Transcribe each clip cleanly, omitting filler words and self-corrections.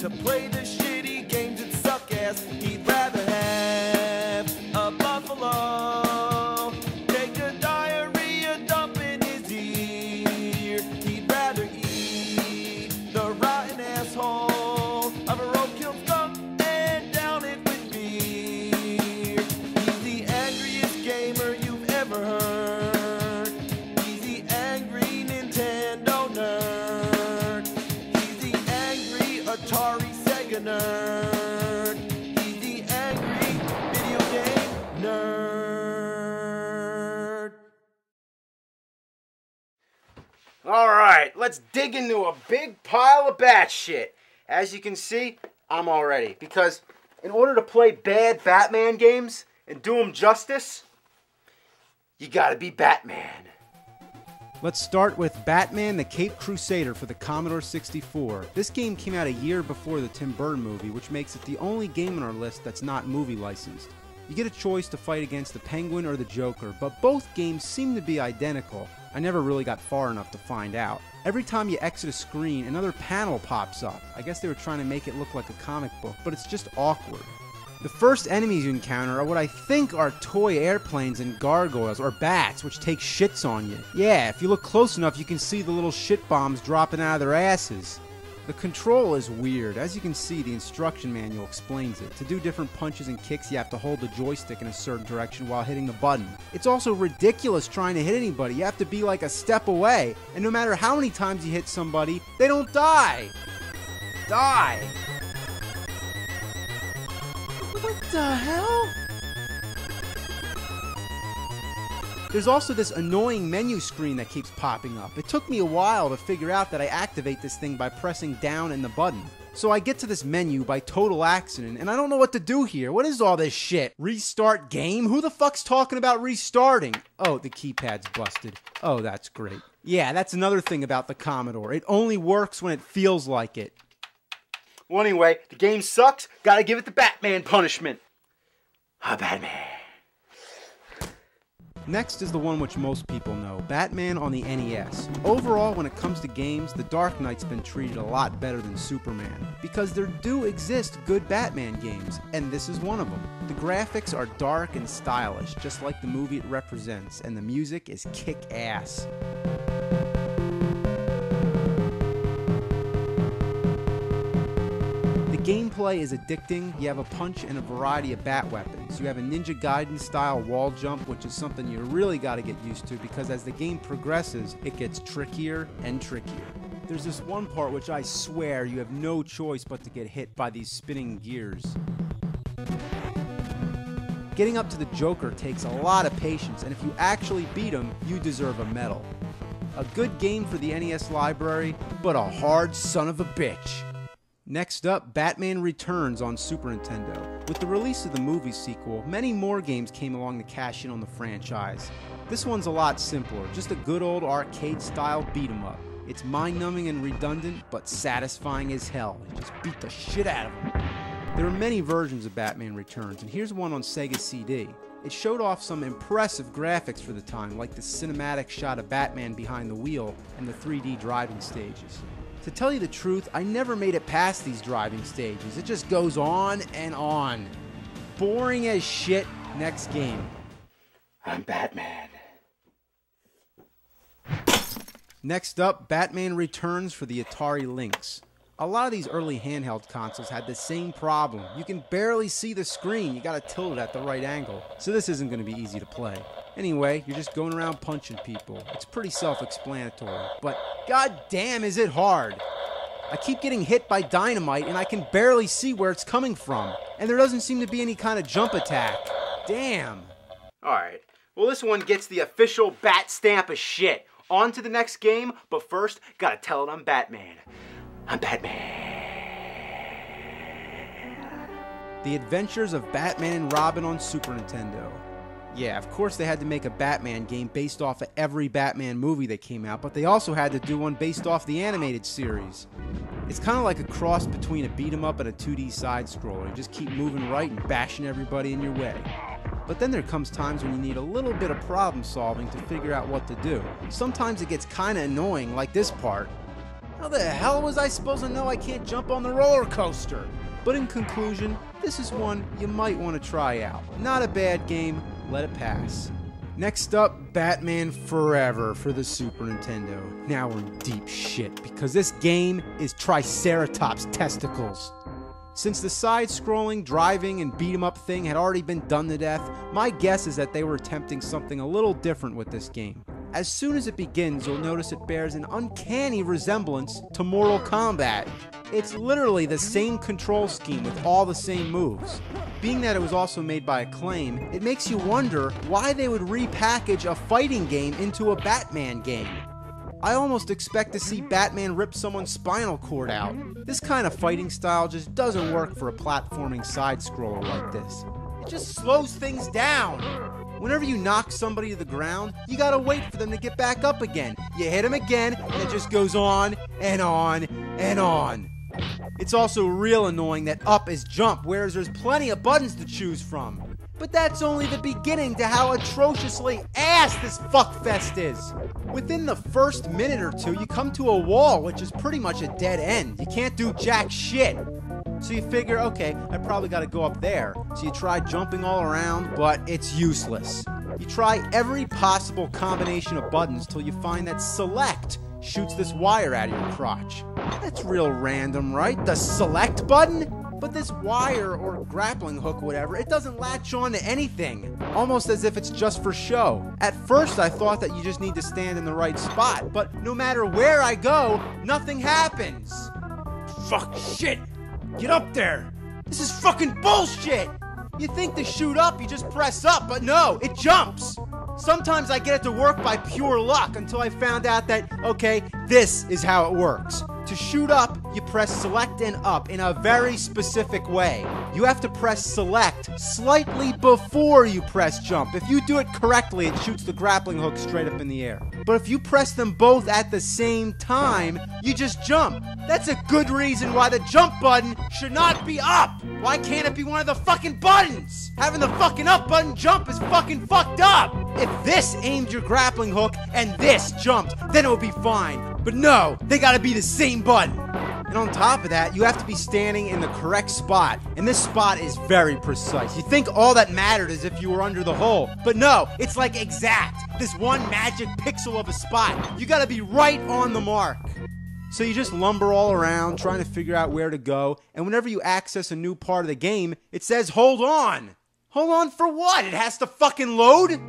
to play the shitty games that suck ass. He'd rather have a buffalo take a diarrhea dump in his ear. He'd rather eat the rotten asshole of a roadkill skunk and down it with beer. He's the angriest gamer you've ever heard. He's the angry Nintendo nerd. He's the angry Atari Sega nerd. He's the angry video game nerd. Alright, let's dig into a big pile of bat shit. As you can see, I'm all ready. Because in order to play bad Batman games and do them justice, you gotta be Batman. Let's start with Batman the Caped Crusader for the Commodore 64. This game came out a year before the Tim Burton movie, which makes it the only game on our list that's not movie licensed. You get a choice to fight against the Penguin or the Joker, but both games seem to be identical. I never really got far enough to find out. Every time you exit a screen, another panel pops up. I guess they were trying to make it look like a comic book, but it's just awkward. The first enemies you encounter are what I think are toy airplanes and gargoyles, or bats, which take shits on you. Yeah, if you look close enough, you can see the little shit bombs dropping out of their asses. The control is weird. As you can see, the instruction manual explains it. To do different punches and kicks, you have to hold the joystick in a certain direction while hitting the button. It's also ridiculous trying to hit anybody. You have to be like a step away, and no matter how many times you hit somebody, they don't die. Die. What the hell? There's also this annoying menu screen that keeps popping up. It took me a while to figure out that I activate this thing by pressing down in the button. So I get to this menu by total accident, and I don't know what to do here. What is all this shit? Restart game? Who the fuck's talking about restarting? Oh, the keypad's busted. Oh, that's great. Yeah, that's another thing about the Commodore. It only works when it feels like it. Well, anyway, the game sucks. Gotta give it the Batman punishment. Batman. Next is the one which most people know, Batman on the NES. Overall, when it comes to games, The Dark Knight's been treated a lot better than Superman, because there do exist good Batman games, and this is one of them. The graphics are dark and stylish, just like the movie it represents, and the music is kick-ass. The gameplay is addicting. You have a punch and a variety of bat weapons. You have a Ninja Gaiden style wall jump, which is something you really got to get used to because as the game progresses, it gets trickier and trickier. There's this one part which I swear you have no choice but to get hit by these spinning gears. Getting up to the Joker takes a lot of patience, and if you actually beat him, you deserve a medal. A good game for the NES library, but a hard son of a bitch. Next up, Batman Returns on Super Nintendo. With the release of the movie sequel, many more games came along to cash in on the franchise. This one's a lot simpler, just a good old arcade-style beat-em-up. It's mind-numbing and redundant, but satisfying as hell. You just beat the shit out of them. There are many versions of Batman Returns, and here's one on Sega CD. It showed off some impressive graphics for the time, like the cinematic shot of Batman behind the wheel and the 3D driving stages. To tell you the truth, I never made it past these driving stages. It just goes on and on. Boring as shit. Next game. I'm Batman. Next up, Batman Returns for the Atari Lynx. A lot of these early handheld consoles had the same problem. You can barely see the screen. You gotta tilt it at the right angle. So this isn't gonna be easy to play. Anyway, you're just going around punching people. It's pretty self-explanatory, but goddamn is it hard. I keep getting hit by dynamite and I can barely see where it's coming from. And there doesn't seem to be any kind of jump attack. Damn. Alright, well this one gets the official bat stamp of shit. On to the next game, but first, gotta tell it I'm Batman. I'm Batman. The Adventures of Batman and Robin on Super Nintendo. Yeah, of course they had to make a Batman game based off of every Batman movie that came out, but they also had to do one based off the animated series. It's kind of like a cross between a beat-em-up and a 2D side-scroller. You just keep moving right and bashing everybody in your way. But then there comes times when you need a little bit of problem solving to figure out what to do. Sometimes it gets kind of annoying, like this part. How the hell was I supposed to know I can't jump on the roller coaster? But in conclusion, this is one you might want to try out. Not a bad game, let it pass. Next up, Batman Forever for the Super Nintendo. Now we're in deep shit, because this game is Triceratops testicles. Since the side-scrolling, driving, and beat-em-up thing had already been done to death, my guess is that they were attempting something a little different with this game. As soon as it begins, you'll notice it bears an uncanny resemblance to Mortal Kombat. It's literally the same control scheme with all the same moves. Being that it was also made by Acclaim, it makes you wonder why they would repackage a fighting game into a Batman game. I almost expect to see Batman rip someone's spinal cord out. This kind of fighting style just doesn't work for a platforming side-scroller like this. It just slows things down. Whenever you knock somebody to the ground, you gotta wait for them to get back up again. You hit them again, and it just goes on and on and on. It's also real annoying that up is jump, whereas there's plenty of buttons to choose from. But that's only the beginning to how atrociously ass this fuckfest is. Within the first minute or two, you come to a wall, which is pretty much a dead end. You can't do jack shit. So you figure, okay, I probably gotta go up there. So you try jumping all around, but it's useless. You try every possible combination of buttons till you find that select shoots this wire out of your crotch. That's real random, right? The select button? But this wire or grappling hook, whatever, it doesn't latch on to anything. Almost as if it's just for show. At first I thought that you just need to stand in the right spot, but no matter where I go, nothing happens. Fuck, shit! Get up there! This is fucking bullshit! You think to shoot up, you just press up, but no, it jumps! Sometimes I get it to work by pure luck until I found out that, okay, this is how it works. To shoot up, you press select and up in a very specific way. You have to press select slightly before you press jump. If you do it correctly, it shoots the grappling hook straight up in the air. But if you press them both at the same time, you just jump. That's a good reason why the jump button should not be up. Why can't it be one of the fucking buttons? Having the fucking up button jump is fucking fucked up. If this aimed your grappling hook and this jumped, then it would be fine. But no, they gotta be the same button. And on top of that, you have to be standing in the correct spot. And this spot is very precise. You think all that mattered is if you were under the hole. But no, it's like exact. This one magic pixel of a spot. You gotta be right on the mark. So you just lumber all around, trying to figure out where to go. And whenever you access a new part of the game, it says, hold on. Hold on for what? It has to fucking load?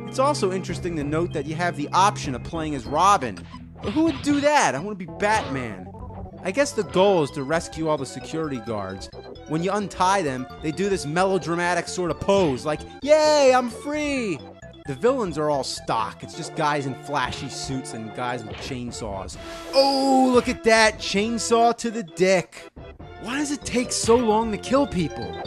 It's also interesting to note that you have the option of playing as Robin. But who would do that? I want to be Batman. I guess the goal is to rescue all the security guards. When you untie them, they do this melodramatic sort of pose, like, yay, I'm free! The villains are all stock. It's just guys in flashy suits and guys with chainsaws. Oh, look at that! Chainsaw to the dick! Why does it take so long to kill people?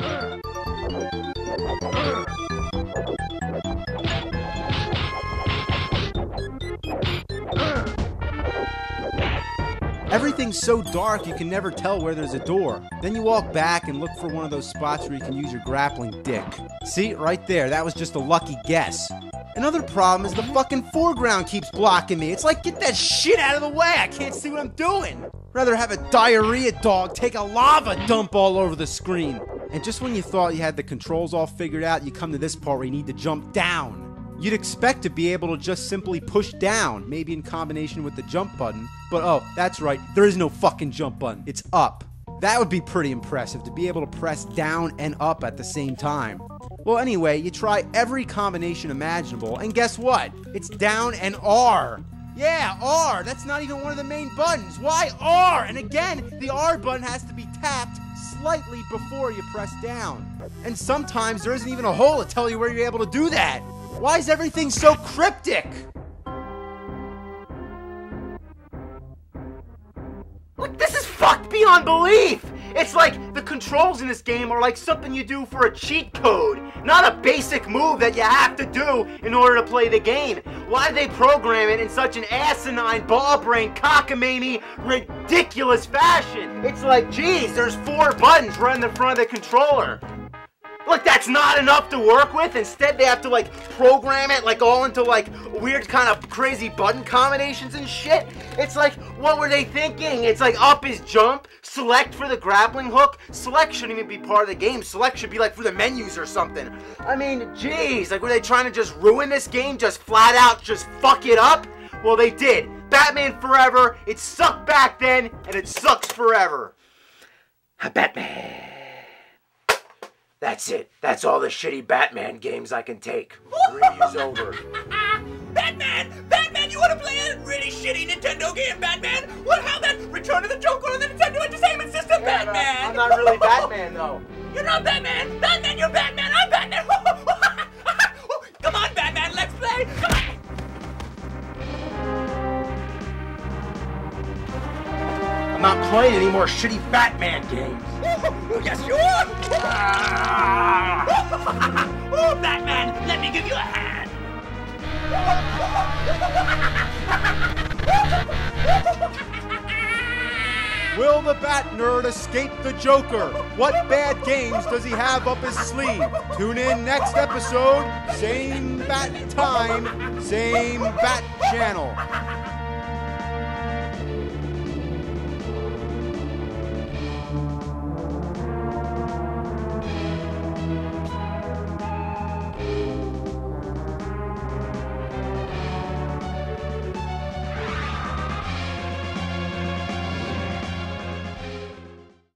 Everything's so dark you can never tell where there's a door. Then you walk back and look for one of those spots where you can use your grappling dick. See, right there, that was just a lucky guess. Another problem is the fucking foreground keeps blocking me. It's like, get that shit out of the way, I can't see what I'm doing. Rather have a diarrhea dog take a lava dump all over the screen. And just when you thought you had the controls all figured out, you come to this part where you need to jump down. You'd expect to be able to just simply push down, maybe in combination with the jump button, but oh, that's right, there is no fucking jump button, it's up. That would be pretty impressive, to be able to press down and up at the same time. Well, anyway, you try every combination imaginable, and guess what? It's down and R. Yeah, R, that's not even one of the main buttons. Why R? And again, the R button has to be tapped slightly before you press down. And sometimes there isn't even a hole to tell you where you're able to do that. Why is everything so cryptic? Look, this is fucked beyond belief! It's like the controls in this game are like something you do for a cheat code, not a basic move that you have to do in order to play the game. Why do they program it in such an asinine, ball-brained, cockamamie, ridiculous fashion? It's like, geez, there's 4 buttons right in the front of the controller. Look, that's not enough to work with. Instead, they have to, like, program it, like, all into, like, weird kind of crazy button combinations and shit. It's like, what were they thinking? It's like, up is jump, select for the grappling hook. Select shouldn't even be part of the game. Select should be, like, for the menus or something. I mean, jeez, like, were they trying to just ruin this game? Just flat out just fuck it up? Well, they did. Batman Forever, it sucked back then, and it sucks forever. Batman. That's it. That's all the shitty Batman games I can take. Review's over. Batman! Batman, you want to play a really shitty Nintendo game, Batman? Well, how about Return of the Joker on the Nintendo Entertainment System, Yeah, Batman? I'm not really Batman, though. You're not Batman! Batman, you're Batman! I'm Batman! Come on, Batman, let's play! Come on! I'm not playing any more shitty Batman games. Yes, you are! Oh, Batman, let me give you a hand! Will the Bat Nerd escape the Joker? What bad games does he have up his sleeve? Tune in next episode, same bat time, same bat channel.